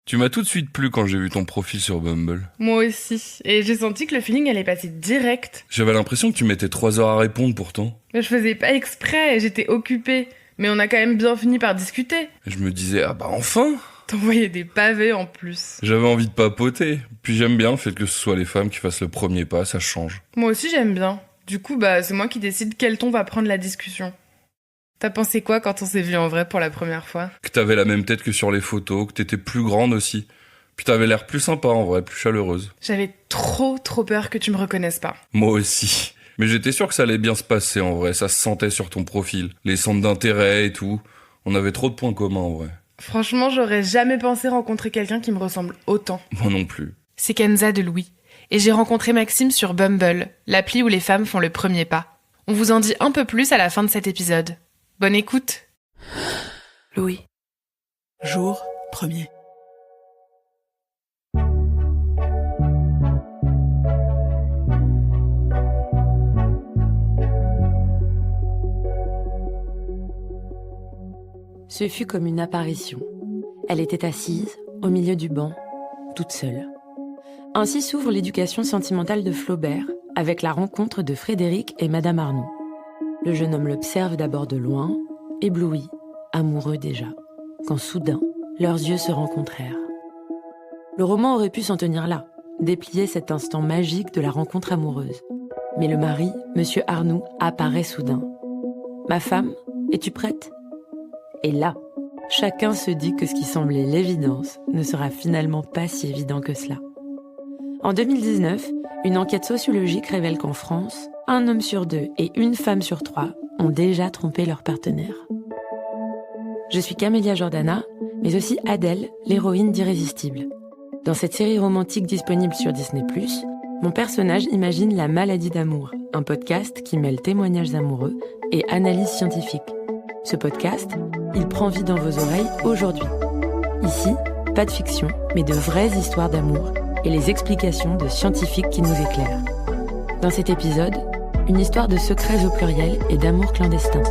Tu m'as tout de suite plu quand j'ai vu ton profil sur Bumble. Moi aussi. Et j'ai senti que le feeling allait passer direct. J'avais l'impression que tu mettais 3 heures à répondre pourtant. Mais je faisais pas exprès, j'étais occupée. Mais on a quand même bien fini par discuter. Et je me disais, ah bah enfin! T'envoyais des pavés en plus. J'avais envie de papoter. Puis j'aime bien le fait que ce soit les femmes qui fassent le premier pas, ça change. Moi aussi j'aime bien. Du coup, c'est moi qui décide quel ton va prendre la discussion. T'as pensé quoi quand on s'est vu en vrai pour la première fois? Que t'avais la même tête que sur les photos, que t'étais plus grande aussi. Puis t'avais l'air plus sympa en vrai, plus chaleureuse. J'avais trop peur que tu me reconnaisses pas. Moi aussi. Mais j'étais sûr que ça allait bien se passer en vrai, ça se sentait sur ton profil. Les centres d'intérêt et tout. On avait trop de points communs en vrai. Franchement, j'aurais jamais pensé rencontrer quelqu'un qui me ressemble autant. Moi non plus. C'est Kenza de Louis. Et j'ai rencontré Maxime sur Bumble, l'appli où les femmes font le premier pas. On vous en dit un peu plus à la fin de cet épisode. Bonne écoute. Louis. Jour 1er. Ce fut comme une apparition. Elle était assise, au milieu du banc, toute seule. Ainsi s'ouvre l'éducation sentimentale de Flaubert, avec la rencontre de Frédéric et Madame Arnoux. Le jeune homme l'observe d'abord de loin, ébloui, amoureux déjà, quand soudain, leurs yeux se rencontrèrent. Le roman aurait pu s'en tenir là, déplier cet instant magique de la rencontre amoureuse. Mais le mari, Monsieur Arnoux, apparaît soudain. « Ma femme, es-tu prête ?» Et là, chacun se dit que ce qui semblait l'évidence ne sera finalement pas si évident que cela. En 2019, une enquête sociologique révèle qu'en France, 1 homme sur 2 et 1 femme sur 3 ont déjà trompé leur partenaire. Je suis Camélia Jordana, mais aussi Adèle, l'héroïne d'Irrésistible. Dans cette série romantique disponible sur Disney+, mon personnage imagine La maladie d'amour, un podcast qui mêle témoignages amoureux et analyse scientifique. Ce podcast, il prend vie dans vos oreilles aujourd'hui. Ici, pas de fiction, mais de vraies histoires d'amour et les explications de scientifiques qui nous éclairent. Dans cet épisode, une histoire de secrets au pluriel et d'amour clandestin.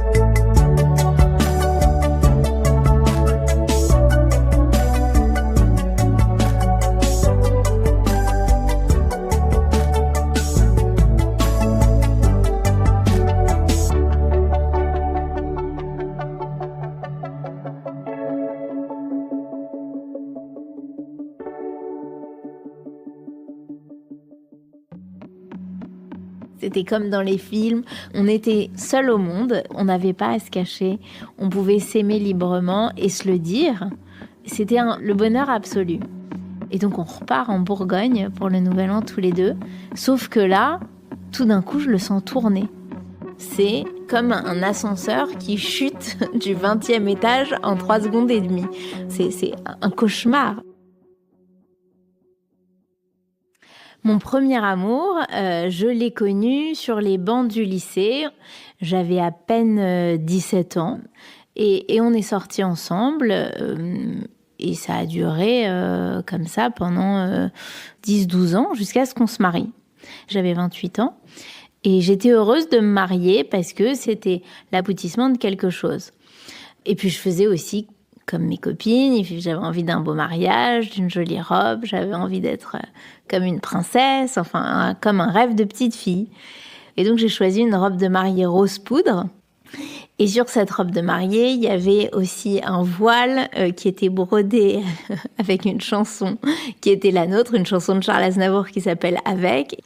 C'était comme dans les films, on était seul au monde, on n'avait pas à se cacher, on pouvait s'aimer librement et se le dire. C'était le bonheur absolu. Et donc on repart en Bourgogne pour le Nouvel An tous les deux, sauf que là, tout d'un coup, je le sens tourner. C'est comme un ascenseur qui chute du 20e étage en 3 secondes et demie. C'est un cauchemar. Mon premier amour, je l'ai connu sur les bancs du lycée. J'avais à peine 17 ans et on est sortis ensemble et ça a duré comme ça pendant 10-12 ans jusqu'à ce qu'on se marie. J'avais 28 ans et j'étais heureuse de me marier parce que c'était l'aboutissement de quelque chose. Et puis je faisais aussi comme mes copines, j'avais envie d'un beau mariage, d'une jolie robe, j'avais envie d'être comme une princesse, enfin comme un rêve de petite fille. Et donc j'ai choisi une robe de mariée rose poudre. Et sur cette robe de mariée, il y avait aussi un voile qui était brodé avec une chanson qui était la nôtre, une chanson de Charles Aznavour qui s'appelle « Avec ».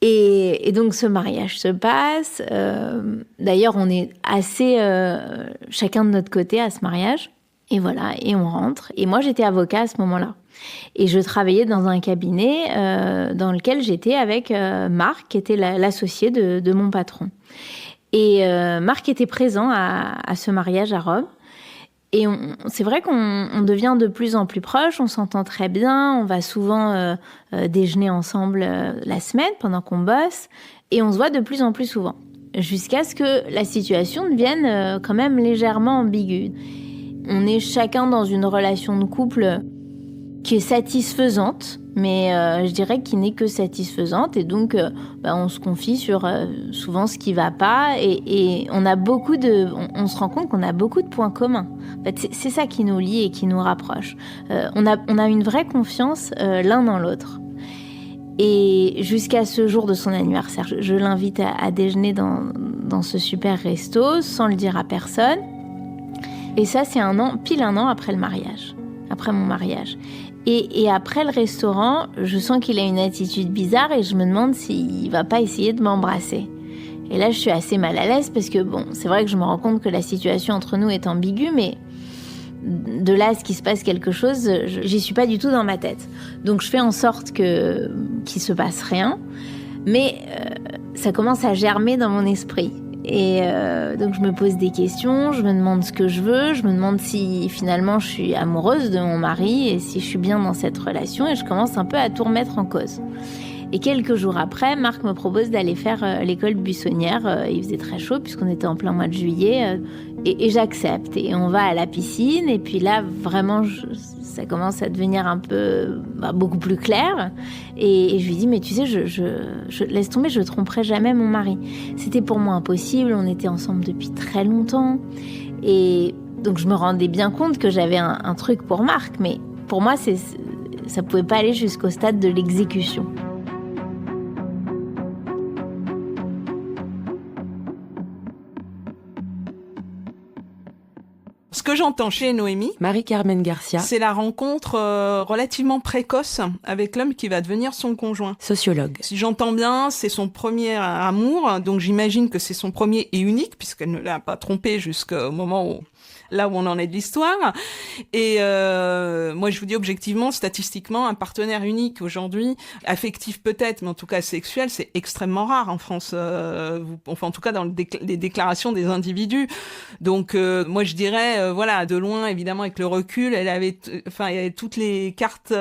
Et donc ce mariage se passe. D'ailleurs, on est assez chacun de notre côté à ce mariage. Et voilà, et on rentre. Et moi, j'étais avocat à ce moment-là. Et je travaillais dans un cabinet dans lequel j'étais avec Marc, qui était l'associé de mon patron. Et Marc était présent à ce mariage à Rome. Et c'est vrai qu'on devient de plus en plus proches, on s'entend très bien, on va souvent déjeuner ensemble la semaine pendant qu'on bosse. Et on se voit de plus en plus souvent. Jusqu'à ce que la situation devienne quand même légèrement ambiguë. On est chacun dans une relation de couple qui est satisfaisante, mais je dirais qu'il n'est que satisfaisante. Et donc, on se confie sur souvent ce qui va pas. Et on se rend compte qu'on a beaucoup de points communs. En fait, c'est ça qui nous lie et qui nous rapproche. On a une vraie confiance l'un dans l'autre. Et jusqu'à ce jour de son anniversaire, je l'invite à déjeuner dans ce super resto, sans le dire à personne. Et ça, c'est pile un an après le mariage, après mon mariage. Et après le restaurant, je sens qu'il a une attitude bizarre et je me demande s'il va pas essayer de m'embrasser. Et là, je suis assez mal à l'aise parce que c'est vrai que je me rends compte que la situation entre nous est ambiguë, mais de là à ce qu'il se passe quelque chose, j'y suis pas du tout dans ma tête. Donc je fais en sorte qu'il se passe rien, mais ça commence à germer dans mon esprit. Et donc je me pose des questions, je me demande ce que je veux, je me demande si finalement je suis amoureuse de mon mari et si je suis bien dans cette relation, et je commence un peu à tout remettre en cause. Et quelques jours après, Marc me propose d'aller faire l'école buissonnière. Il faisait très chaud puisqu'on était en plein mois de juillet. Et j'accepte. Et on va à la piscine. Et puis là, vraiment, ça commence à devenir un peu beaucoup plus clair. Et je lui dis, mais tu sais, je laisse tomber, je tromperai jamais mon mari. C'était pour moi impossible. On était ensemble depuis très longtemps. Et donc, je me rendais bien compte que j'avais un truc pour Marc. Mais pour moi, ça pouvait pas aller jusqu'au stade de l'exécution. Ce que j'entends chez Noémie, Marie-Carmen Garcia, c'est la rencontre relativement précoce avec l'homme qui va devenir son conjoint. Sociologue. Si j'entends bien, c'est son premier amour, donc j'imagine que c'est son premier et unique, puisqu'elle ne l'a pas trompé jusqu'au moment là où on en est de l'histoire. Et moi, je vous dis objectivement, statistiquement, un partenaire unique aujourd'hui, affectif peut-être, mais en tout cas sexuel, c'est extrêmement rare en France. Enfin, en tout cas, dans les déclarations des individus. Donc, moi, je dirais, de loin, évidemment, avec le recul, il y avait toutes les cartes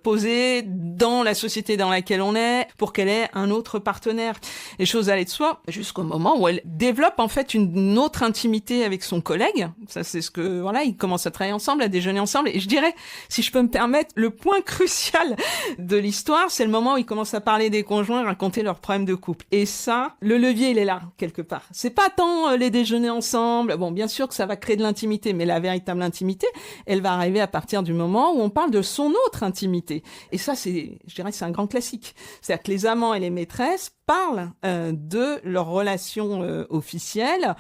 posées dans la société dans laquelle on est pour qu'elle ait un autre partenaire. Les choses allaient de soi jusqu'au moment où elle développe en fait une autre intimité avec son collègue. Ça, c'est ce que, ils commencent à travailler ensemble, à déjeuner ensemble. Et je dirais, si je peux me permettre, le point crucial de l'histoire, c'est le moment où ils commencent à parler des conjoints, raconter leurs problèmes de couple. Et ça, le levier, il est là, quelque part. C'est pas tant les déjeuners ensemble. Bon, bien sûr que ça va créer de l'intimité, mais la véritable intimité, elle va arriver à partir du moment où on parle de son autre intimité. Et ça, c'est un grand classique. C'est-à-dire que les amants et les maîtresses parlent de leur relation officielle,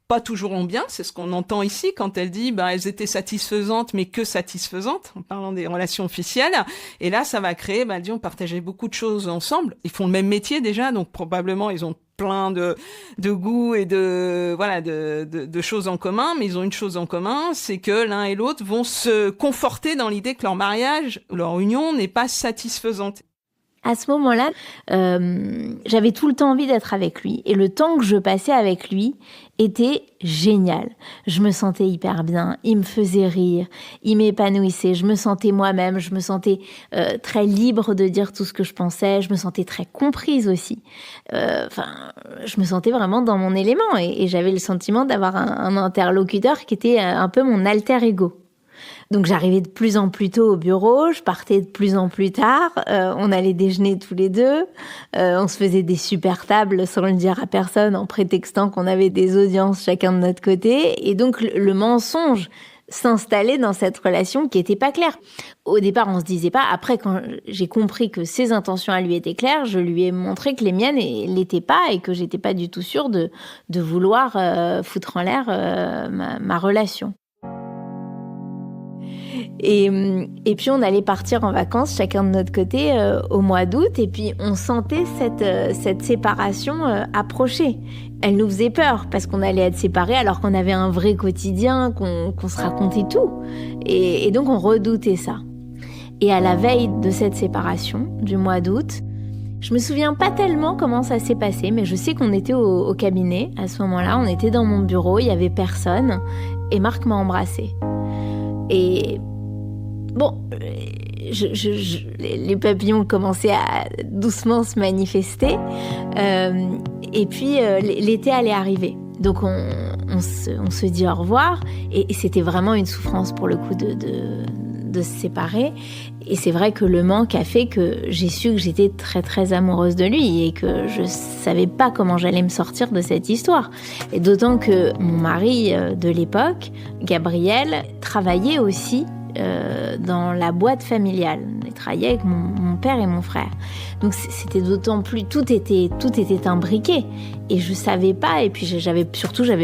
pas toujours en bien, c'est ce qu'on entend ici quand elle dit elles étaient satisfaisantes mais que satisfaisantes en parlant des relations officielles. Et là ça va créer elle dit on partageait beaucoup de choses ensemble, ils font le même métier déjà, donc probablement ils ont plein de goûts et de choses en commun, mais ils ont une chose en commun, c'est que l'un et l'autre vont se conforter dans l'idée que leur mariage, leur union n'est pas satisfaisante. À ce moment-là, j'avais tout le temps envie d'être avec lui. Et le temps que je passais avec lui était génial. Je me sentais hyper bien, il me faisait rire, il m'épanouissait, je me sentais moi-même, je me sentais très libre de dire tout ce que je pensais, je me sentais très comprise aussi. Je me sentais vraiment dans mon élément et j'avais le sentiment d'avoir un interlocuteur qui était un peu mon alter ego. Donc j'arrivais de plus en plus tôt au bureau, je partais de plus en plus tard, on allait déjeuner tous les deux, on se faisait des super tables sans le dire à personne en prétextant qu'on avait des audiences chacun de notre côté. Et donc le mensonge s'installait dans cette relation qui était pas claire. Au départ, on se disait pas. Après, quand j'ai compris que ses intentions à lui étaient claires, je lui ai montré que les miennes l'étaient pas et que j'étais pas du tout sûre de vouloir foutre en l'air ma relation. Et puis on allait partir en vacances chacun de notre côté au mois d'août, et puis on sentait cette séparation approcher. Elle nous faisait peur parce qu'on allait être séparés alors qu'on avait un vrai quotidien, qu'on se racontait tout, et donc on redoutait ça. Et à la veille de cette séparation du mois d'août, je me souviens pas tellement comment ça s'est passé, mais je sais qu'on était au cabinet à ce moment-là, on était dans mon bureau, il y avait personne, et Marc m'a embrassée. Et bon, les papillons commençaient à doucement se manifester. Et puis, l'été allait arriver. Donc, on se dit au revoir. Et c'était vraiment une souffrance, pour le coup, de se séparer. Et c'est vrai que le manque a fait que j'ai su que j'étais très très amoureuse de lui et que je savais pas comment j'allais me sortir de cette histoire. Et d'autant que mon mari de l'époque, Gabriel, travaillait aussi dans la boîte familiale. Il travaillait avec mon père et mon frère. Donc c'était d'autant plus... Tout était imbriqué. Et je savais pas, et puis j'avais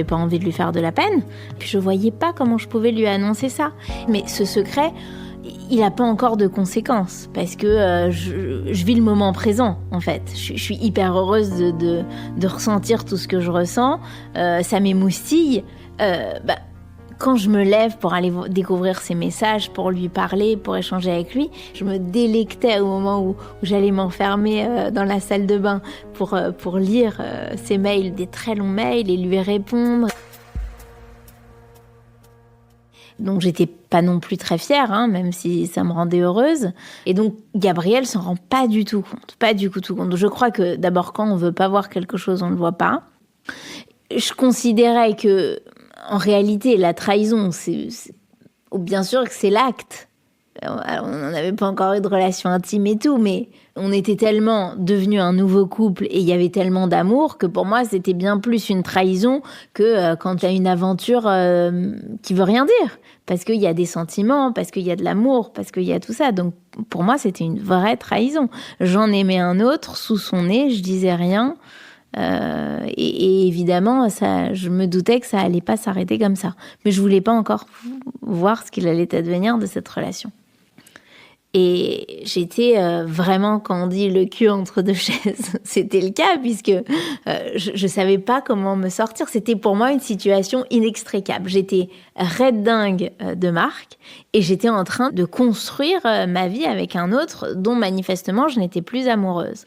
pas envie de lui faire de la peine. Puis je voyais pas comment je pouvais lui annoncer ça. Mais ce secret, il a pas encore de conséquences. Parce que je vis le moment présent, en fait. Je suis hyper heureuse de ressentir tout ce que je ressens. Ça m'émoustille. Quand je me lève pour aller découvrir ses messages, pour lui parler, pour échanger avec lui, je me délectais au moment où j'allais m'enfermer dans la salle de bain pour lire ses mails, des très longs mails, et lui répondre. Donc j'étais pas non plus très fière, même si ça me rendait heureuse. Et donc Gabriel s'en rend pas du tout compte. Je crois que d'abord, quand on veut pas voir quelque chose, on le voit pas. Je considérais que en réalité, la trahison, bien sûr que c'est l'acte. Alors, on n'avait pas encore eu de relation intime et tout, mais on était tellement devenus un nouveau couple et il y avait tellement d'amour que pour moi, c'était bien plus une trahison que quand tu as une aventure qui veut rien dire. Parce qu'il y a des sentiments, parce qu'il y a de l'amour, parce qu'il y a tout ça. Donc, pour moi, c'était une vraie trahison. J'en aimais un autre sous son nez, je disais rien. Et évidemment, je me doutais que ça allait pas s'arrêter comme ça. Mais je voulais pas encore voir ce qu'il allait advenir de cette relation. Et j'étais vraiment, quand on dit le cul entre deux chaises, c'était le cas, puisque je savais pas comment me sortir. C'était pour moi une situation inextricable. J'étais raide dingue de Marc et j'étais en train de construire ma vie avec un autre dont manifestement je n'étais plus amoureuse.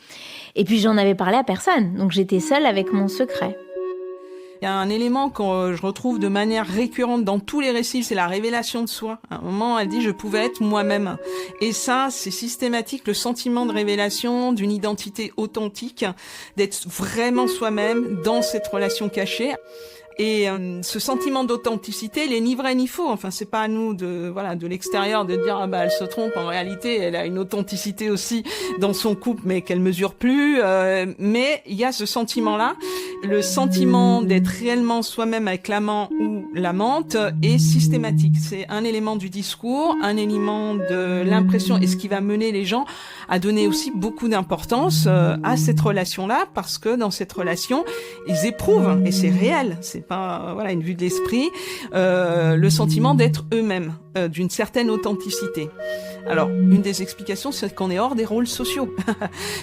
Et puis j'en avais parlé à personne, donc j'étais seule avec mon secret. Il y a un élément que je retrouve de manière récurrente dans tous les récits, c'est la révélation de soi. À un moment, elle dit « je pouvais être moi-même ». Et ça, c'est systématique, le sentiment de révélation, d'une identité authentique, d'être vraiment soi-même dans cette relation cachée. Et ce sentiment d'authenticité, il est ni vrai ni faux. Enfin, c'est pas à nous de l'extérieur de dire elle se trompe. En réalité, elle a une authenticité aussi dans son couple, mais qu'elle mesure plus. Mais il y a ce sentiment-là, le sentiment d'être réellement soi-même avec l'amant ou l'amante est systématique. C'est un élément du discours, un élément de l'impression et ce qui va mener les gens à donner aussi beaucoup d'importance à cette relation-là, parce que dans cette relation, ils éprouvent, et c'est réel, c'est pas une vue de l'esprit, le sentiment d'être eux-mêmes, d'une certaine authenticité. Alors, une des explications, c'est qu'on est hors des rôles sociaux.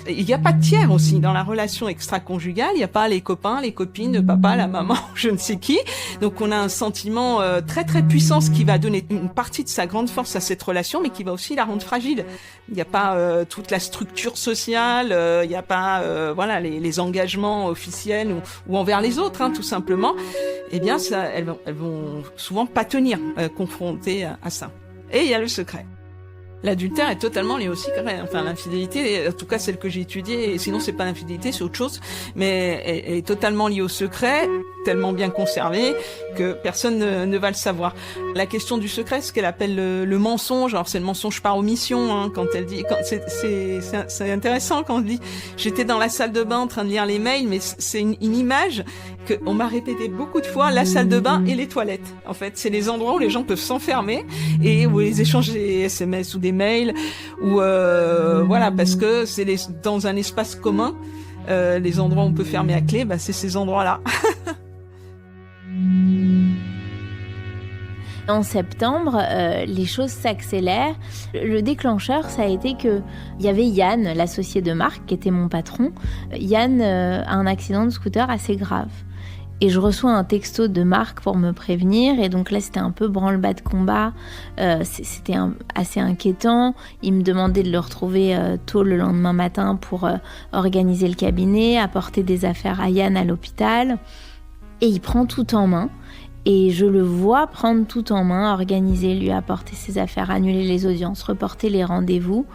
Il n'y a pas de tiers aussi dans la relation extra-conjugale. Il n'y a pas les copains, les copines, le papa, la maman, je ne sais qui. Donc, on a un sentiment très très puissant, ce qui va donner une partie de sa grande force à cette relation, mais qui va aussi la rendre fragile. Il n'y a pas toute la structure sociale, il n'y a pas les engagements officiels ou envers les autres, tout simplement. Eh bien, elles vont souvent pas tenir confrontées à ça. Et il y a le secret. L'adultère est totalement lié au secret. Enfin, l'infidélité, en tout cas celle que j'ai étudiée, et sinon c'est pas l'infidélité, c'est autre chose, mais elle est totalement liée au secret, tellement bien conservée que personne ne va le savoir. La question du secret, ce qu'elle appelle le mensonge, alors c'est le mensonge par omission, quand elle dit, c'est intéressant quand on dit, j'étais dans la salle de bain en train de lire les mails, mais c'est une image qu'on m'a répété beaucoup de fois, la salle de bain et les toilettes. En fait, c'est les endroits où les gens peuvent s'enfermer et où ils échangent des SMS ou des mails, ou parce que c'est dans un espace commun, les endroits où on peut fermer à clé, c'est ces endroits-là. En septembre, les choses s'accélèrent. Le déclencheur, ça a été que il y avait Yann, l'associé de Marc, qui était mon patron. Yann a un accident de scooter assez grave. Et je reçois un texto de Marc pour me prévenir. Et donc là, c'était un peu branle-bas de combat. C'était assez inquiétant. Il me demandait de le retrouver tôt le lendemain matin pour organiser le cabinet, apporter des affaires à Yann à l'hôpital. Et il prend tout en main. Et je le vois prendre tout en main, organiser, lui apporter ses affaires, annuler les audiences, reporter les rendez-vous.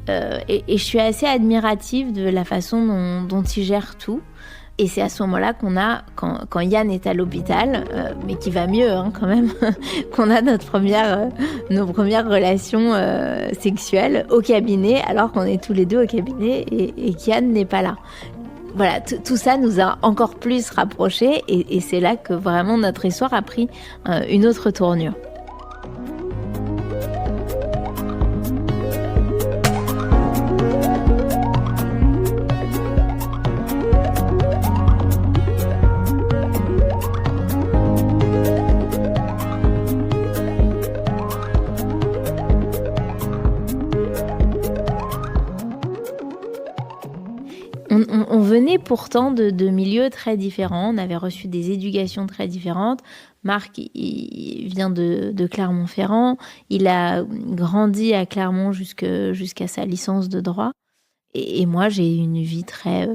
Et je suis assez admirative de la façon dont il gère tout. Et c'est à ce moment-là qu'on a, quand Yann est à l'hôpital, mais qui va mieux quand même, qu'on a nos premières relations sexuelles au cabinet, alors qu'on est tous les deux au cabinet et qu'Yann n'est pas là. Voilà, tout ça nous a encore plus rapprochés et c'est là que vraiment notre histoire a pris une autre tournure. On venait pourtant de milieux très différents, on avait reçu des éducations très différentes. Marc, il vient de Clermont-Ferrand, il a grandi à Clermont jusqu'à sa licence de droit. Et moi, j'ai une vie très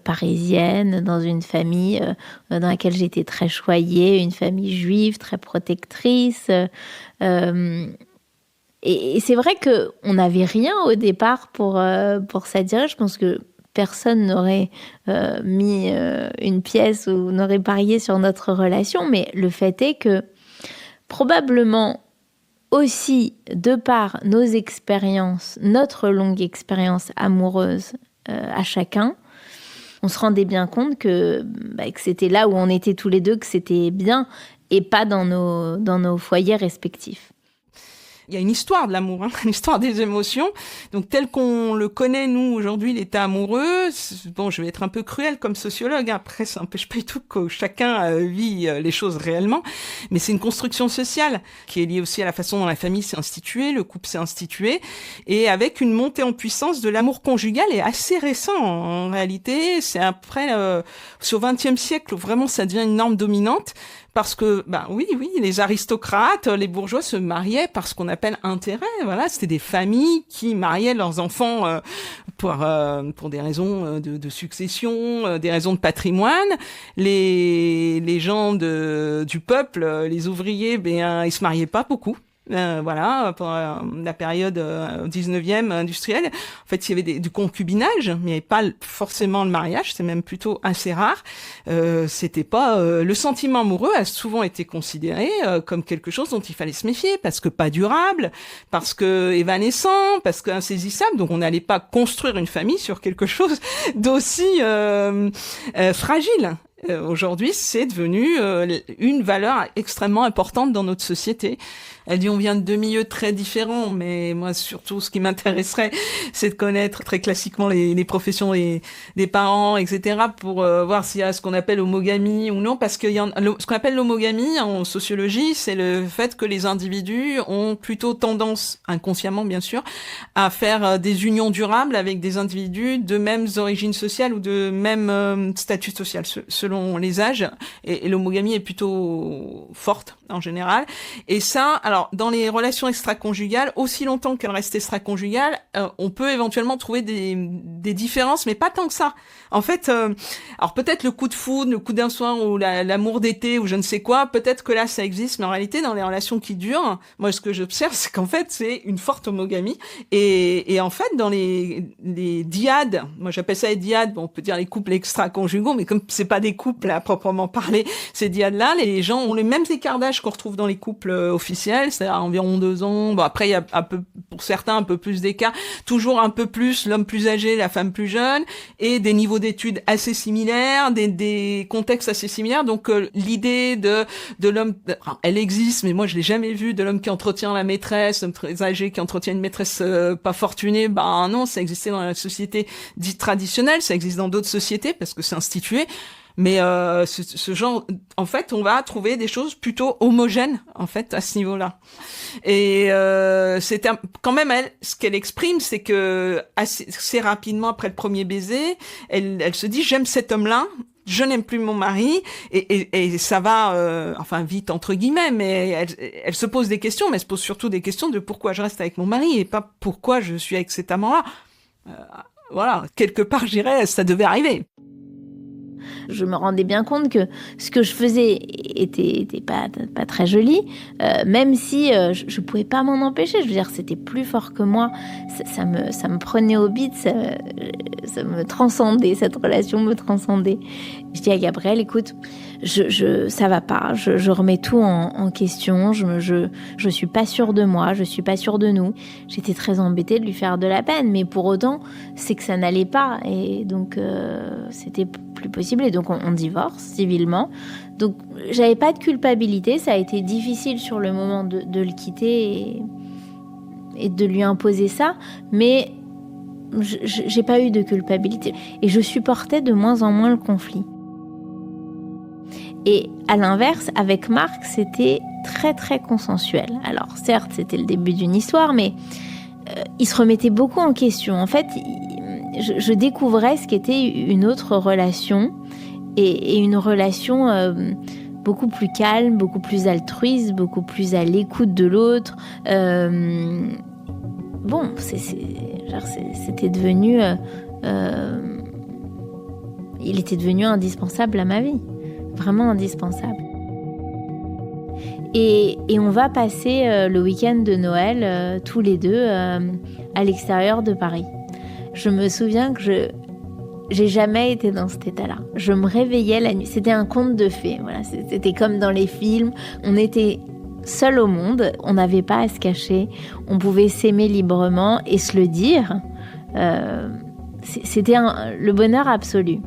parisienne, dans une famille dans laquelle j'étais très choyée, une famille juive très protectrice. Et c'est vrai qu'on n'avait rien au départ pour s'attirer. Je pense que personne n'aurait mis une pièce ou n'aurait parié sur notre relation, mais le fait est que probablement aussi, de par nos expériences, notre longue expérience amoureuse à chacun, on se rendait bien compte que c'était là où on était tous les deux, que c'était bien, et pas dans nos foyers respectifs. Il y a une histoire de l'amour, une histoire des émotions. Donc, tel qu'on le connaît, nous, aujourd'hui, l'état amoureux, bon, je vais être un peu cruelle comme sociologue, après, ça n'empêche pas du tout que chacun vit les choses réellement, mais c'est une construction sociale qui est liée aussi à la façon dont la famille s'est instituée, le couple s'est institué, et avec une montée en puissance de l'amour conjugal est assez récent, en réalité. C'est après, c'est au XXe siècle où vraiment ça devient une norme dominante. Parce que, oui, les aristocrates, les bourgeois se mariaient par ce qu'on appelle intérêt. Voilà, c'était des familles qui mariaient leurs enfants pour des raisons de succession, des raisons de patrimoine. Les gens du peuple, les ouvriers, ils se mariaient pas beaucoup. Voilà, pendant la période 19e industrielle, en fait, il y avait du concubinage, mais il n'y avait pas forcément le mariage, c'est même plutôt assez rare. C'était pas le sentiment amoureux a souvent été considéré comme quelque chose dont il fallait se méfier, parce que pas durable, parce que évanescent, parce que insaisissable. Donc on n'allait pas construire une famille sur quelque chose d'aussi fragile. Aujourd'hui, c'est devenu une valeur extrêmement importante dans notre société. Elle dit on vient de deux milieux très différents, mais moi surtout ce qui m'intéresserait, c'est de connaître très classiquement les professions des parents, etc. pour voir s'il y a ce qu'on appelle homogamie ou non, parce que ce qu'on appelle l'homogamie en sociologie, c'est le fait que les individus ont plutôt tendance, inconsciemment bien sûr, à faire des unions durables avec des individus de mêmes origines sociales ou de même statut social selon les âges, et l'homogamie est plutôt forte en général. Et ça, alors dans les relations extra-conjugales, aussi longtemps qu'elles restent extra-conjugales, on peut éventuellement trouver des différences, mais pas tant que ça. En fait, alors peut-être le coup de foudre, le coup d'un soir ou l'amour d'été ou je ne sais quoi, peut-être que là ça existe, mais en réalité dans les relations qui durent, moi ce que j'observe c'est qu'en fait c'est une forte homogamie et en fait dans les dyades, moi j'appelle ça les dyades, bon on peut dire les couples extra-conjugaux, mais comme c'est pas des couples à proprement parler, ces dyades-là, les gens ont les mêmes écarts d'âge qu'on retrouve dans les couples officiels, c'est-à-dire environ 2 ans. Bon après il y a un peu, pour certains un peu plus d'écart, toujours un peu plus l'homme plus âgé, la femme plus jeune, et des niveaux d'études assez similaires, des contextes assez similaires. Donc l'idée de l'homme, elle existe, mais moi je l'ai jamais vue, de l'homme qui entretient la maîtresse, l'homme très âgé qui entretient une maîtresse pas fortunée. Non, ça existait dans la société dite traditionnelle, ça existe dans d'autres sociétés parce que c'est institué. Mais ce genre, en fait, on va trouver des choses plutôt homogènes, en fait, à ce niveau-là. Et c'était quand même elle, ce qu'elle exprime, c'est que assez rapidement après le premier baiser, elle se dit j'aime cet homme-là. Je n'aime plus mon mari et ça va, vite entre guillemets, mais elle se pose des questions, mais elle se pose surtout des questions de pourquoi je reste avec mon mari et pas pourquoi je suis avec cet amant-là. Voilà, quelque part, je dirais, ça devait arriver. Je me rendais bien compte que ce que je faisais était pas très joli, même si je pouvais pas m'en empêcher. Je veux dire, c'était plus fort que moi. Ça me prenait au bide, ça me transcendait, cette relation me transcendait. Je dis à Gabriel, écoute, ça va pas, je remets tout en question, je suis pas sûre de moi, je suis pas sûre de nous. J'étais très embêtée de lui faire de la peine, mais pour autant, c'est que ça n'allait pas, et donc c'était plus possible, et donc on divorce civilement. Donc j'avais pas de culpabilité, ça a été difficile sur le moment de le quitter et de lui imposer ça, mais j'ai pas eu de culpabilité, et je supportais de moins en moins le conflit. Et à l'inverse, avec Marc, c'était très très consensuel. Alors certes, c'était le début d'une histoire, mais il se remettait beaucoup en question. En fait, je découvrais ce qu'était une autre relation, et une relation beaucoup plus calme, beaucoup plus altruiste, beaucoup plus à l'écoute de l'autre. C'était devenu... il était devenu indispensable à ma vie. Vraiment indispensable. Et on va passer le week-end de Noël tous les deux à l'extérieur de Paris. Je me souviens que j'ai jamais été dans cet état-là. Je me réveillais la nuit. C'était un conte de fées. Voilà, c'était comme dans les films. On était seuls au monde. On n'avait pas à se cacher. On pouvait s'aimer librement et se le dire. C'était le bonheur absolu.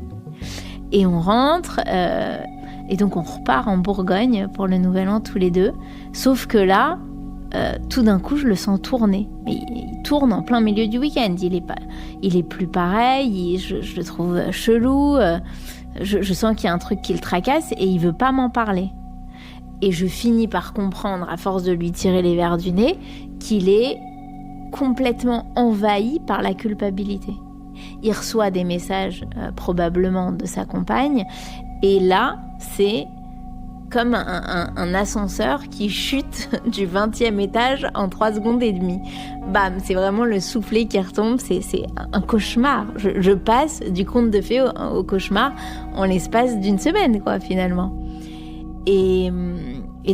Et on rentre... Et donc on repart en Bourgogne pour le Nouvel An tous les deux. Sauf que là, tout d'un coup, je le sens tourner. Mais il tourne en plein milieu du week-end. Il est plus pareil. Je le trouve chelou. Je sens qu'il y a un truc qui le tracasse et il veut pas m'en parler. Et je finis par comprendre, à force de lui tirer les verres du nez, qu'il est complètement envahi par la culpabilité. Il reçoit des messages probablement de sa compagne. Et là, c'est comme un ascenseur qui chute du 20e étage en 3 secondes et demie. Bam, c'est vraiment le soufflet qui retombe, c'est un cauchemar. Je passe du conte de fées au cauchemar en l'espace d'une semaine, quoi, finalement. Et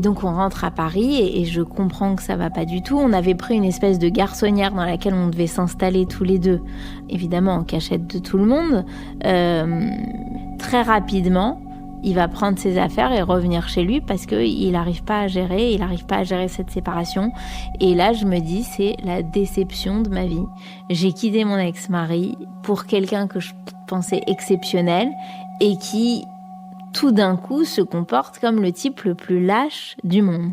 donc on rentre à Paris et je comprends que ça va pas du tout. On avait pris une espèce de garçonnière dans laquelle on devait s'installer tous les deux, évidemment en cachette de tout le monde. Très rapidement, il va prendre ses affaires et revenir chez lui parce qu'il n'arrive pas à gérer cette séparation. Et là, je me dis, c'est la déception de ma vie. J'ai quitté mon ex-mari pour quelqu'un que je pensais exceptionnel et qui, tout d'un coup, se comporte comme le type le plus lâche du monde.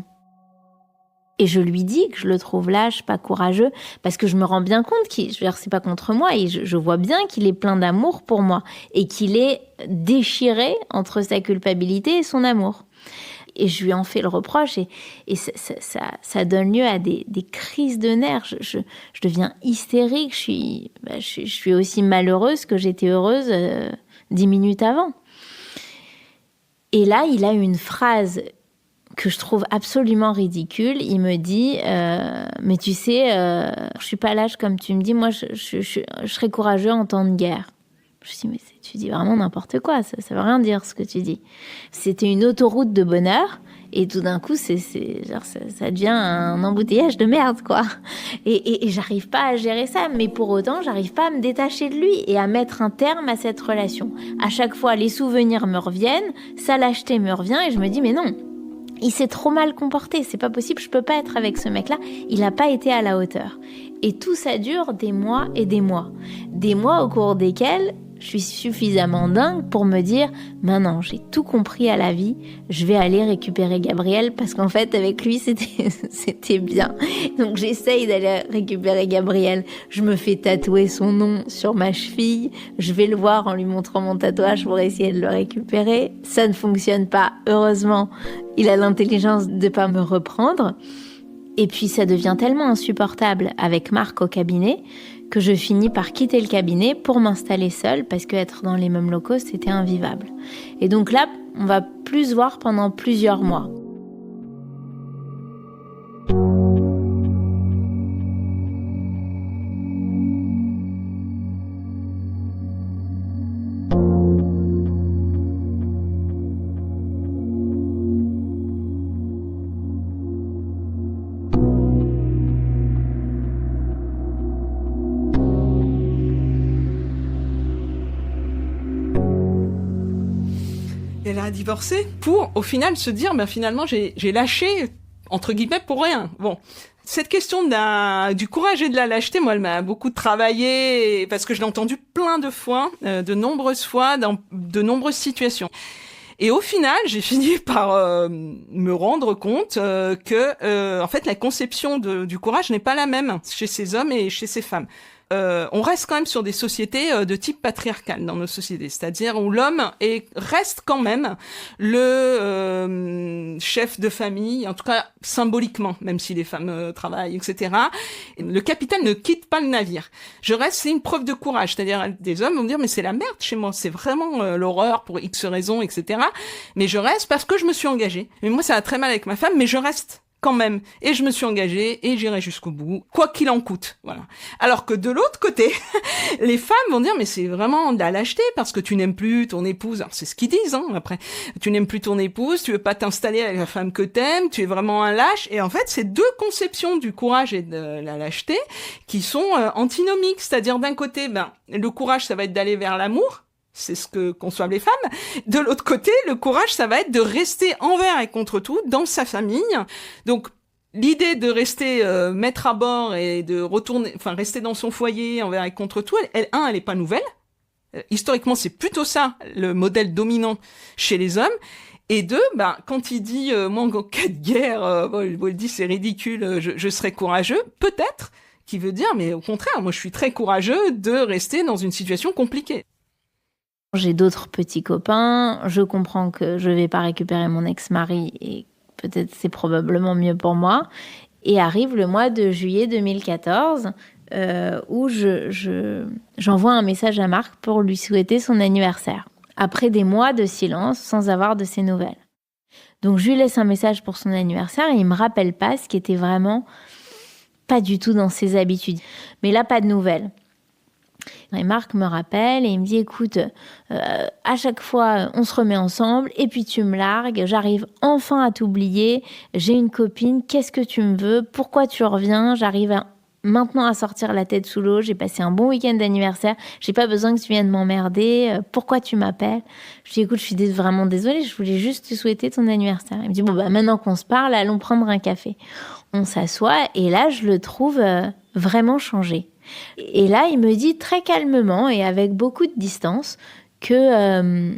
Et je lui dis que je le trouve lâche, pas courageux, parce que je me rends bien compte c'est pas contre moi, et je vois bien qu'il est plein d'amour pour moi, et qu'il est déchiré entre sa culpabilité et son amour. Et je lui en fais le reproche, et ça donne lieu à des crises de nerfs. Je deviens hystérique, je suis aussi malheureuse que j'étais heureuse 10 minutes avant. Et là, il a une phrase que je trouve absolument ridicule. Il me dit mais tu sais, je suis pas lâche comme tu me dis, moi je serais courageux en temps de guerre. Je me dis mais tu dis vraiment n'importe quoi, ça veut rien dire ce que tu dis. C'était une autoroute de bonheur et tout d'un coup ça devient un embouteillage de merde, quoi. Et j'arrive pas à gérer ça, mais pour autant j'arrive pas à me détacher de lui et à mettre un terme à cette relation. À chaque fois les souvenirs me reviennent, sa lâcheté me revient et je me dis mais non, il s'est trop mal comporté, c'est pas possible, je peux pas être avec ce mec-là, il a pas été à la hauteur. Et tout ça dure des mois et des mois. Des mois au cours desquels je suis suffisamment dingue pour me dire maintenant j'ai tout compris à la vie, je vais aller récupérer Gabriel parce qu'en fait avec lui c'était bien. Donc j'essaye d'aller récupérer Gabriel, je me fais tatouer son nom sur ma cheville, je vais le voir en lui montrant mon tatouage pour essayer de le récupérer. Ça ne fonctionne pas, heureusement il a l'intelligence de pas me reprendre. Et puis ça devient tellement insupportable avec Marc au cabinet que je finis par quitter le cabinet pour m'installer seule parce qu'être dans les mêmes locaux, c'était invivable. Et donc là, on va plus se voir pendant plusieurs mois. Elle a divorcé pour, au final, se dire, finalement, j'ai lâché, entre guillemets, pour rien. Bon. Cette question du courage et de la lâcheté, moi, elle m'a beaucoup travaillé parce que je l'ai entendue plein de fois, de nombreuses fois, dans de nombreuses situations. Et au final, j'ai fini par me rendre compte que, en fait, la conception du courage n'est pas la même chez ces hommes et chez ces femmes. On reste quand même sur des sociétés de type patriarcal dans nos sociétés, c'est-à-dire où l'homme reste quand même le chef de famille, en tout cas symboliquement, même si les femmes travaillent, etc. Le capitaine ne quitte pas le navire. C'est une preuve de courage, c'est-à-dire des hommes vont me dire mais c'est la merde chez moi, c'est vraiment l'horreur pour X raisons, etc. Mais je reste parce que je me suis engagée. Mais moi ça va très mal avec ma femme, mais je reste quand même. Et je me suis engagée et j'irai jusqu'au bout, quoi qu'il en coûte. Voilà. Alors que de l'autre côté, les femmes vont dire, mais c'est vraiment de la lâcheté parce que tu n'aimes plus ton épouse. Alors c'est ce qu'ils disent, hein, après. Tu n'aimes plus ton épouse, tu veux pas t'installer avec la femme que t'aimes, tu es vraiment un lâche. Et en fait, c'est deux conceptions du courage et de la lâcheté qui sont antinomiques. C'est-à-dire d'un côté, le courage, ça va être d'aller vers l'amour. C'est ce que conçoivent les femmes. De l'autre côté, le courage, ça va être de rester envers et contre tout dans sa famille. Donc, l'idée de rester mettre à bord et de rester dans son foyer envers et contre tout, elle est pas nouvelle. Historiquement, c'est plutôt ça le modèle dominant chez les hommes. Et deux, quand il dit moi en cas de guerre, il dit c'est ridicule, je serai courageux, peut-être qu'il veut dire, mais au contraire, moi je suis très courageux de rester dans une situation compliquée. J'ai d'autres petits copains, je comprends que je vais pas récupérer mon ex-mari et peut-être c'est probablement mieux pour moi. Et arrive le mois de juillet 2014 où j'envoie un message à Marc pour lui souhaiter son anniversaire. Après des mois de silence sans avoir de ses nouvelles. Donc je lui laisse un message pour son anniversaire et il me rappelle pas, ce qui était vraiment pas du tout dans ses habitudes. Mais là, pas de nouvelles. Et Marc me rappelle et il me dit écoute, à chaque fois on se remet ensemble et puis tu me largues, j'arrive enfin à t'oublier, j'ai une copine, qu'est-ce que tu me veux, pourquoi tu reviens, maintenant à sortir la tête sous l'eau, j'ai passé un bon week-end d'anniversaire, j'ai pas besoin que tu viennes m'emmerder, pourquoi tu m'appelles? Je lui dis écoute, je suis vraiment désolée, je voulais juste te souhaiter ton anniversaire. Il me dit maintenant qu'on se parle, allons prendre un café. On s'assoit et là je le trouve vraiment changé. Et là, il me dit très calmement et avec beaucoup de distance qu'il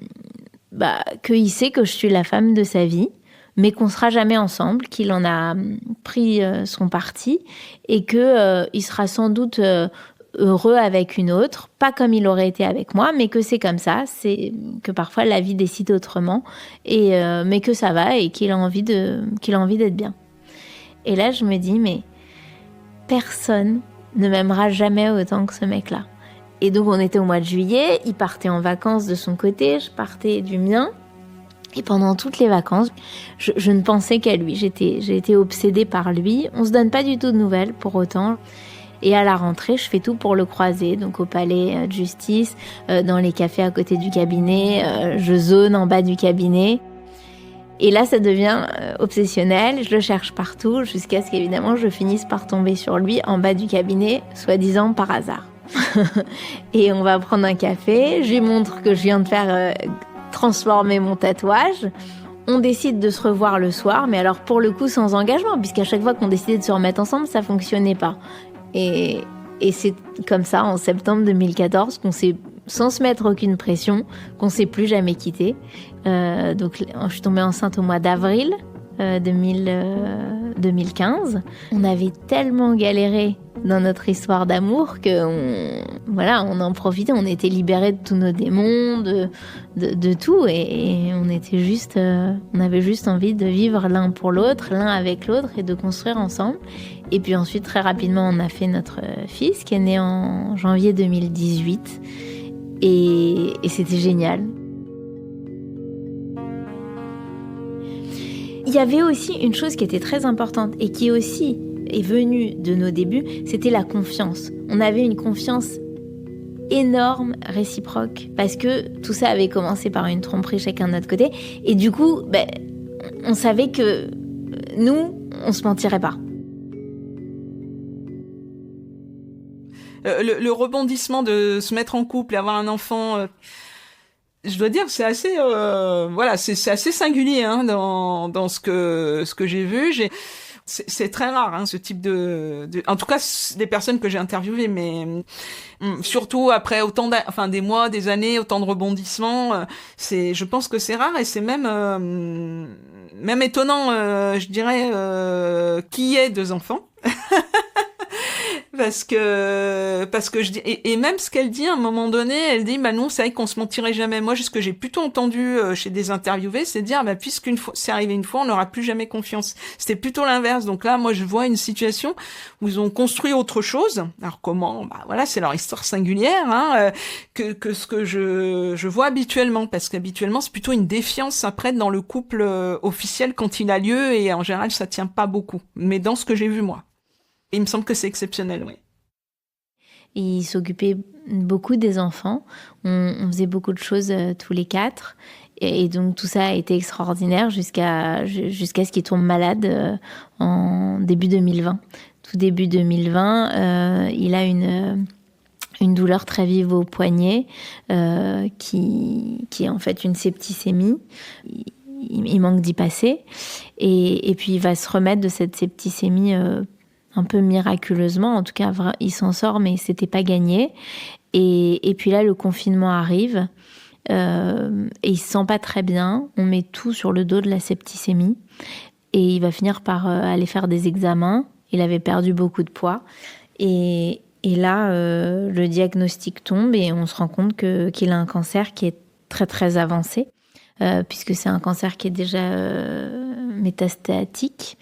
sait que je suis la femme de sa vie, mais qu'on sera jamais ensemble, qu'il en a pris son parti et qu'il sera sans doute heureux avec une autre, pas comme il aurait été avec moi, mais que c'est comme ça, c'est que parfois la vie décide autrement, mais que ça va et qu'il a envie d'être bien. Et là, je me dis, mais personne ne m'aimera jamais autant que ce mec-là. Et donc on était au mois de juillet, il partait en vacances de son côté, je partais du mien. Et pendant toutes les vacances, je ne pensais qu'à lui. J'ai été obsédée par lui. On se donne pas du tout de nouvelles pour autant. Et à la rentrée, je fais tout pour le croiser. Donc au palais de justice, dans les cafés à côté du cabinet, je zone en bas du cabinet. Et là, ça devient obsessionnel. Je le cherche partout jusqu'à ce qu'évidemment, je finisse par tomber sur lui en bas du cabinet, soi-disant par hasard. Et on va prendre un café. Je lui montre que je viens de faire transformer mon tatouage. On décide de se revoir le soir, mais alors pour le coup sans engagement, puisqu'à chaque fois qu'on décidait de se remettre ensemble, ça fonctionnait pas. Et c'est comme ça, en septembre 2014, qu'on s'est, sans se mettre aucune pression, qu'on s'est plus jamais quitté. Donc je suis tombée enceinte au mois d'avril 2015. On avait tellement galéré dans notre histoire d'amour que on en profitait, on était libérés de tous nos démons, de tout, et on était juste, on avait juste envie de vivre l'un pour l'autre, l'un avec l'autre, et de construire ensemble. Et puis ensuite, très rapidement, on a fait notre fils qui est né en janvier 2018, et c'était génial. Il y avait aussi une chose qui était très importante et qui aussi est venue de nos débuts, c'était la confiance. On avait une confiance énorme, réciproque, parce que tout ça avait commencé par une tromperie chacun de notre côté. Et du coup, on savait que nous, on se mentirait pas. Le rebondissement de se mettre en couple et avoir un enfant... Je dois dire que c'est assez, c'est assez singulier hein, dans ce que j'ai vu. C'est très rare hein, ce type en tout cas des personnes que j'ai interviewées, mais surtout après des mois, des années, autant de rebondissements, je pense que c'est rare et c'est même étonnant, je dirais, qui ait 2 enfants. Parce que je dis, et même ce qu'elle dit à un moment donné, elle dit bah non, c'est vrai qu'on se mentirait jamais. Moi, ce que j'ai plutôt entendu chez des interviewés, c'est dire bah puisqu'une fois c'est arrivé une fois, on n'aura plus jamais confiance. C'était plutôt l'inverse. Donc là, moi, je vois une situation où ils ont construit autre chose. Alors comment? Bah voilà, c'est leur histoire singulière hein, que ce que je vois habituellement, parce qu'habituellement c'est plutôt une défiance après dans le couple officiel quand il a lieu, et en général ça tient pas beaucoup. Mais dans ce que j'ai vu moi. Il me semble que c'est exceptionnel, oui. Il s'occupait beaucoup des enfants. On faisait beaucoup de choses tous les 4. Et donc tout ça a été extraordinaire jusqu'à ce qu'il tombe malade en début 2020. Tout début 2020, il a une douleur très vive au poignet qui est en fait une septicémie. Il manque d'y passer. Et puis il va se remettre de cette septicémie un peu miraculeusement, en tout cas, il s'en sort, mais c'était pas gagné. Et puis là, le confinement arrive, et il se sent pas très bien. On met tout sur le dos de la septicémie, et il va finir par aller faire des examens. Il avait perdu beaucoup de poids, et là, le diagnostic tombe, et on se rend compte qu'il a un cancer qui est très très avancé, puisque c'est un cancer qui est déjà métastatique.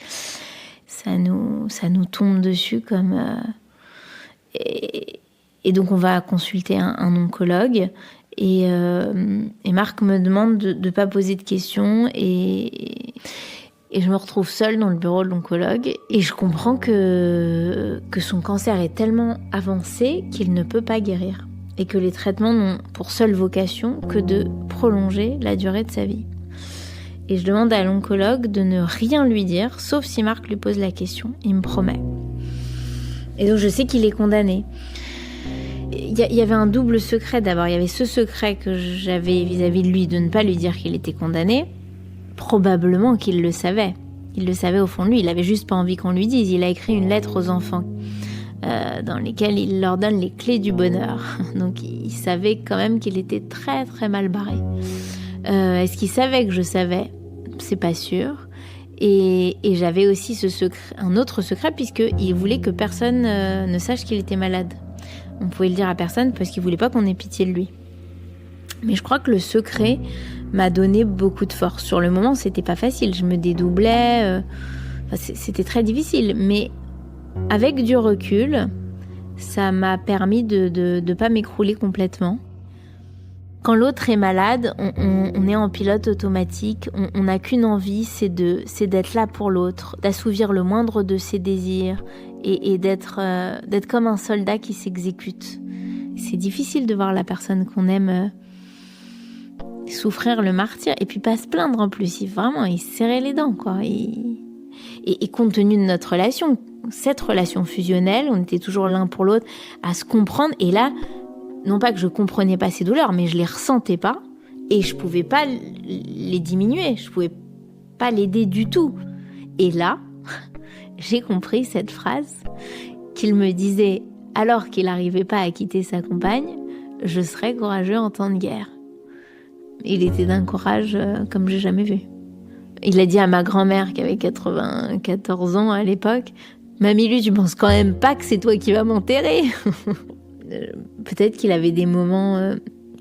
Ça nous tombe dessus comme... Et donc, on va consulter un oncologue. Et Marc me demande de ne pas poser de questions. Et je me retrouve seule dans le bureau de l'oncologue. Et je comprends que son cancer est tellement avancé qu'il ne peut pas guérir. Et que les traitements n'ont pour seule vocation que de prolonger la durée de sa vie. Et je demande à l'oncologue de ne rien lui dire, sauf si Marc lui pose la question. Il me promet. Et donc je sais qu'il est condamné. Il y avait un double secret d'abord. Il y avait ce secret que j'avais vis-à-vis de lui, de ne pas lui dire qu'il était condamné. Probablement qu'il le savait. Il le savait au fond de lui. Il avait juste pas envie qu'on lui dise. Il a écrit une lettre aux enfants dans lesquelles il leur donne les clés du bonheur. Donc il savait quand même qu'il était très très mal barré. Est-ce qu'il savait que je savais? C'est pas sûr. Et j'avais aussi un autre secret, puisqu'il voulait que personne ne sache qu'il était malade. On pouvait le dire à personne parce qu'il voulait pas qu'on ait pitié de lui. Mais je crois que le secret m'a donné beaucoup de force. Sur le moment, c'était pas facile. Je me dédoublais. C'était très difficile. Mais avec du recul, ça m'a permis de pas m'écrouler complètement. Quand l'autre est malade, on est en pilote automatique, on n'a qu'une envie, c'est d'être là pour l'autre, d'assouvir le moindre de ses désirs et d'être comme un soldat qui s'exécute. C'est difficile de voir la personne qu'on aime souffrir le martyre et puis pas se plaindre en plus. Il se serrait les dents, quoi. Et compte tenu de notre relation, cette relation fusionnelle, on était toujours l'un pour l'autre à se comprendre. Et là, non pas que je comprenais pas ses douleurs, mais je les ressentais pas et je pouvais pas les diminuer, je pouvais pas l'aider du tout. Et là, j'ai compris cette phrase qu'il me disait alors qu'il n'arrivait pas à quitter sa compagne: je serais courageux en temps de guerre. Il était d'un courage comme j'ai jamais vu. Il a dit à ma grand-mère qui avait 94 ans à l'époque: Mamie Lu, tu penses quand même pas que c'est toi qui vas m'enterrer? Peut-être qu'il avait des moments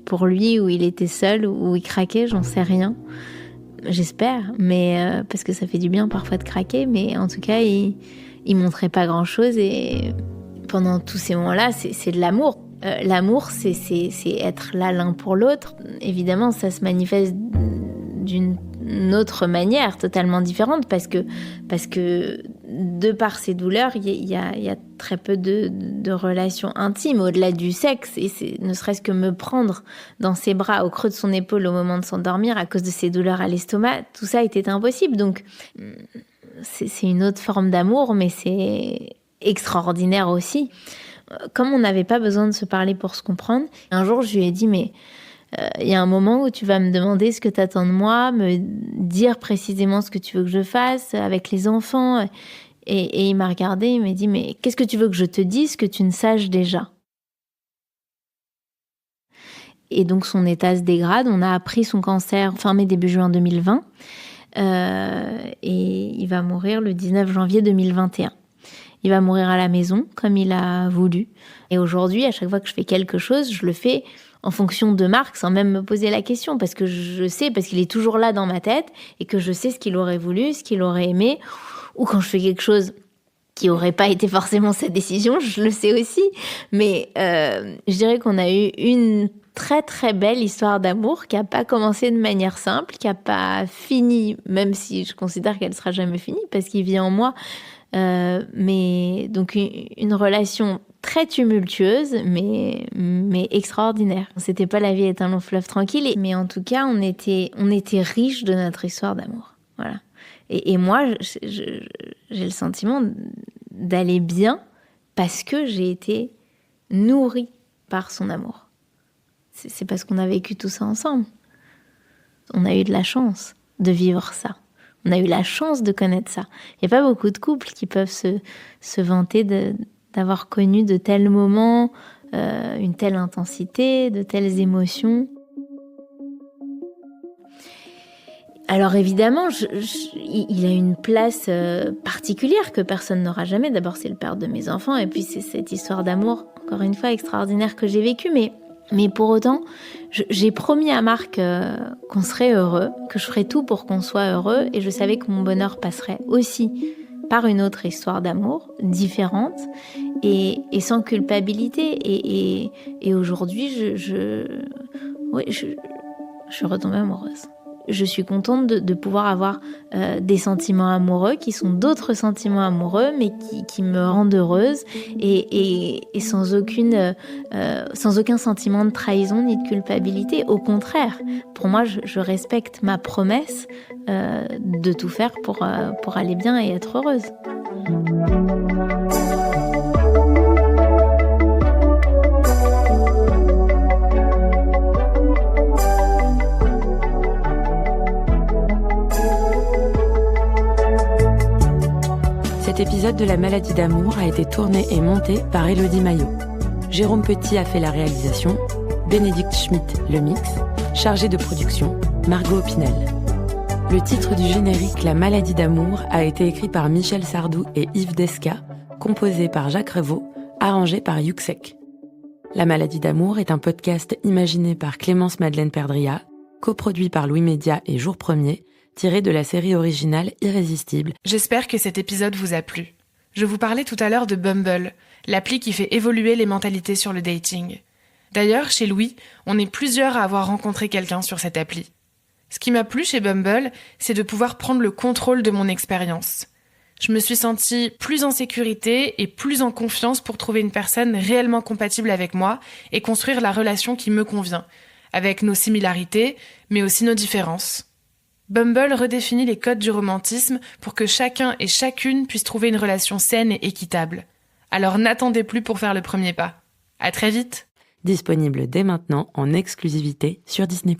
pour lui où il était seul, où il craquait, j'en sais rien. J'espère, mais parce que ça fait du bien parfois de craquer, mais en tout cas, il montrait pas grand-chose. Et pendant tous ces moments-là, c'est de l'amour. L'amour, c'est être là l'un pour l'autre. Évidemment, ça se manifeste d'une autre manière, totalement différente, parce que de par ces douleurs, il y a très peu de relations intimes au-delà du sexe, et ne serait-ce que me prendre dans ses bras au creux de son épaule au moment de s'endormir à cause de ces douleurs à l'estomac, tout ça était impossible. Donc c'est une autre forme d'amour, mais c'est extraordinaire aussi. Comme on n'avait pas besoin de se parler pour se comprendre, un jour je lui ai dit: mais Il y a un moment où tu vas me demander ce que tu attends de moi, me dire précisément ce que tu veux que je fasse avec les enfants. Et il m'a regardé, il m'a dit, mais qu'est-ce que tu veux que je te dise que tu ne saches déjà ? Et donc son état se dégrade. On a appris son cancer fin mai, début juin 2020. Et il va mourir le 19 janvier 2021. Il va mourir à la maison, comme il a voulu. Et aujourd'hui, à chaque fois que je fais quelque chose, je le fais en fonction de Marc, sans même me poser la question, parce que je sais, parce qu'il est toujours là dans ma tête, et que je sais ce qu'il aurait voulu, ce qu'il aurait aimé, ou quand je fais quelque chose qui n'aurait pas été forcément sa décision, je le sais aussi. Mais je dirais qu'on a eu une très très belle histoire d'amour qui n'a pas commencé de manière simple, qui n'a pas fini, même si je considère qu'elle ne sera jamais finie, parce qu'il vit en moi. Mais donc une relation très tumultueuse, mais extraordinaire. C'était pas la vie est un long fleuve tranquille, mais en tout cas, on était riche de notre histoire d'amour. Voilà. Et moi, j'ai le sentiment d'aller bien parce que j'ai été nourrie par son amour. C'est parce qu'on a vécu tout ça ensemble. On a eu de la chance de vivre ça. On a eu la chance de connaître ça. Il n'y a pas beaucoup de couples qui peuvent se vanter d'avoir connu de tels moments, une telle intensité, de telles émotions. Alors évidemment, il a une place particulière que personne n'aura jamais. D'abord, c'est le père de mes enfants, et puis c'est cette histoire d'amour, encore une fois, extraordinaire que j'ai vécue. Mais pour autant, j'ai promis à Marc qu'on serait heureux, que je ferais tout pour qu'on soit heureux, et je savais que mon bonheur passerait aussi par une autre histoire d'amour, différente, et sans culpabilité. Et aujourd'hui, je suis retombée amoureuse. Je suis contente de pouvoir avoir des sentiments amoureux qui sont d'autres sentiments amoureux, mais qui me rendent heureuse et sans aucun sentiment de trahison ni de culpabilité. Au contraire, pour moi, je respecte ma promesse de tout faire pour aller bien et être heureuse. Cet épisode de La Maladie d'amour a été tourné et monté par Élodie Maillot. Jérôme Petit a fait la réalisation, Bénédicte Schmitt le mix, chargé de production, Margot Opinel. Le titre du générique La Maladie d'amour a été écrit par Michel Sardou et Yves Desca, composé par Jacques Revaux, arrangé par Yuxek. La Maladie d'amour est un podcast imaginé par Clémence Madeleine Perdria, coproduit par Louis Média et Jour Premier, tiré de la série originale Irrésistible. J'espère que cet épisode vous a plu. Je vous parlais tout à l'heure de Bumble, l'appli qui fait évoluer les mentalités sur le dating. D'ailleurs, chez Louis, on est plusieurs à avoir rencontré quelqu'un sur cette appli. Ce qui m'a plu chez Bumble, c'est de pouvoir prendre le contrôle de mon expérience. Je me suis sentie plus en sécurité et plus en confiance pour trouver une personne réellement compatible avec moi et construire la relation qui me convient, avec nos similarités, mais aussi nos différences. Bumble redéfinit les codes du romantisme pour que chacun et chacune puisse trouver une relation saine et équitable. Alors n'attendez plus pour faire le premier pas. À très vite. Disponible dès maintenant en exclusivité sur Disney+.